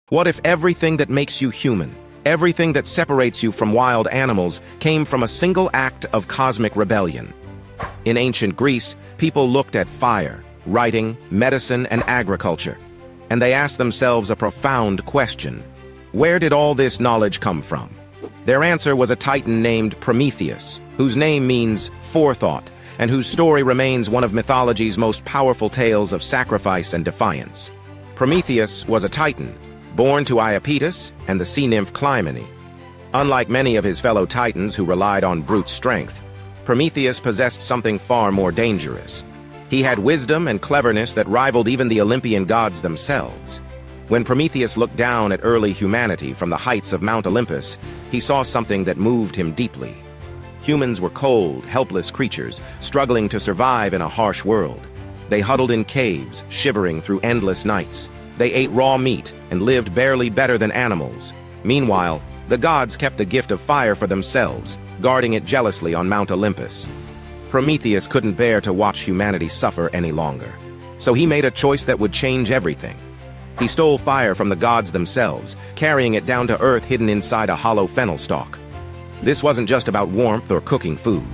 What if everything that makes you human, everything that separates you from wild animals, came from a single act of cosmic rebellion? In ancient Greece, people looked at fire, writing, medicine, and agriculture, and they asked themselves a profound question. Where did all this knowledge come from? Their answer was a titan named Prometheus, whose name means forethought, and whose story remains one of mythology's most powerful tales of sacrifice and defiance. Prometheus was a titan, born to Iapetus and the sea nymph Clymene. Unlike many of his fellow titans who relied on brute strength, Prometheus possessed something far more dangerous. He had wisdom and cleverness that rivaled even the Olympian gods themselves. When Prometheus looked down at early humanity from the heights of Mount Olympus, he saw something that moved him deeply. Humans were cold, helpless creatures, struggling to survive in a harsh world. They huddled in caves, shivering through endless nights. They ate raw meat and lived barely better than animals. Meanwhile, the gods kept the gift of fire for themselves, guarding it jealously on Mount Olympus. Prometheus couldn't bear to watch humanity suffer any longer, so he made a choice that would change everything. He stole fire from the gods themselves, carrying it down to earth hidden inside a hollow fennel stalk. This wasn't just about warmth or cooking food.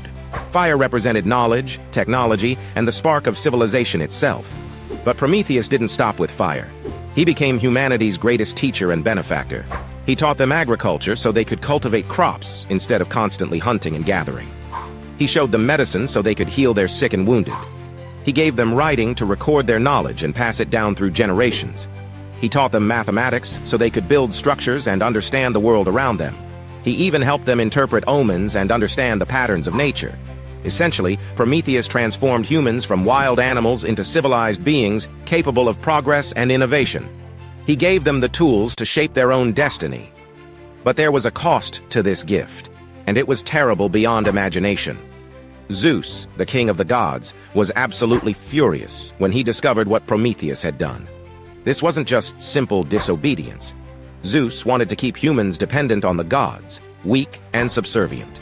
Fire represented knowledge, technology, and the spark of civilization itself. But Prometheus didn't stop with fire. He became humanity's greatest teacher and benefactor. He taught them agriculture so they could cultivate crops instead of constantly hunting and gathering. He showed them medicine so they could heal their sick and wounded. He gave them writing to record their knowledge and pass it down through generations. He taught them mathematics so they could build structures and understand the world around them. He even helped them interpret omens and understand the patterns of nature. Essentially, Prometheus transformed humans from wild animals into civilized beings capable of progress and innovation. He gave them the tools to shape their own destiny. But there was a cost to this gift, and it was terrible beyond imagination. Zeus, the king of the gods, was absolutely furious when he discovered what Prometheus had done. This wasn't just simple disobedience. Zeus wanted to keep humans dependent on the gods, weak and subservient.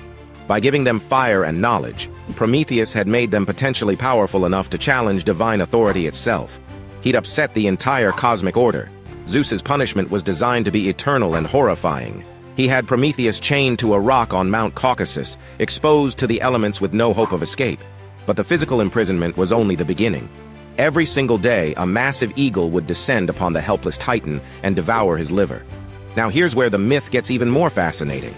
By giving them fire and knowledge, Prometheus had made them potentially powerful enough to challenge divine authority itself. He'd upset the entire cosmic order. Zeus's punishment was designed to be eternal and horrifying. He had Prometheus chained to a rock on Mount Caucasus, exposed to the elements with no hope of escape. But the physical imprisonment was only the beginning. Every single day, a massive eagle would descend upon the helpless titan and devour his liver. Now here's where the myth gets even more fascinating.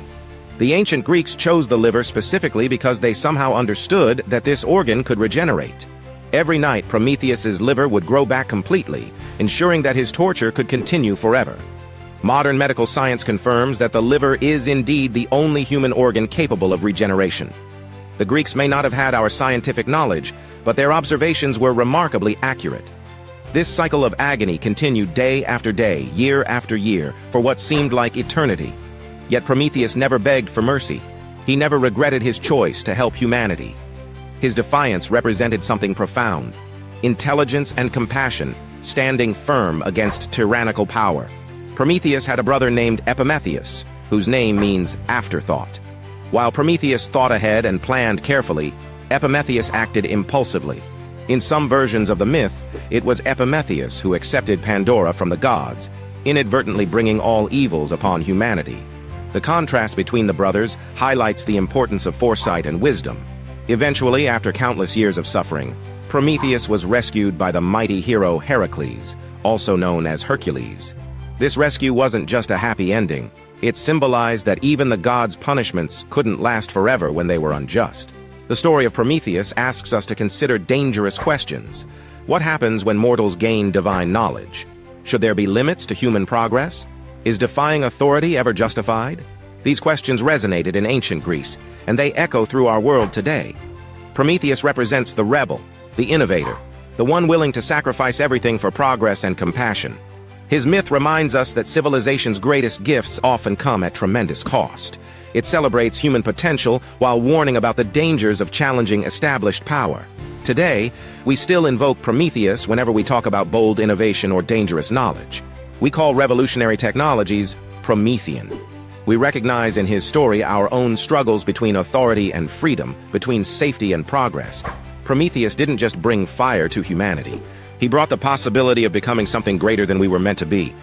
The ancient Greeks chose the liver specifically because they somehow understood that this organ could regenerate. Every night, Prometheus's liver would grow back completely, ensuring that his torture could continue forever. Modern medical science confirms that the liver is indeed the only human organ capable of regeneration. The Greeks may not have had our scientific knowledge, but their observations were remarkably accurate. This cycle of agony continued day after day, year after year, for what seemed like eternity. Yet Prometheus never begged for mercy. He never regretted his choice to help humanity. His defiance represented something profound: intelligence and compassion, standing firm against tyrannical power. Prometheus had a brother named Epimetheus, whose name means afterthought. While Prometheus thought ahead and planned carefully, Epimetheus acted impulsively. In some versions of the myth, it was Epimetheus who accepted Pandora from the gods, inadvertently bringing all evils upon humanity. The contrast between the brothers highlights the importance of foresight and wisdom. Eventually, after countless years of suffering, Prometheus was rescued by the mighty hero Heracles, also known as Hercules. This rescue wasn't just a happy ending. It symbolized that even the gods' punishments couldn't last forever when they were unjust. The story of Prometheus asks us to consider dangerous questions. What happens when mortals gain divine knowledge? Should there be limits to human progress? Is defying authority ever justified? These questions resonated in ancient Greece, and they echo through our world today. Prometheus represents the rebel, the innovator, the one willing to sacrifice everything for progress and compassion. His myth reminds us that civilization's greatest gifts often come at tremendous cost. It celebrates human potential while warning about the dangers of challenging established power. Today, we still invoke Prometheus whenever we talk about bold innovation or dangerous knowledge. We call revolutionary technologies Promethean. We recognize in his story our own struggles between authority and freedom, between safety and progress. Prometheus didn't just bring fire to humanity. He brought the possibility of becoming something greater than we were meant to be.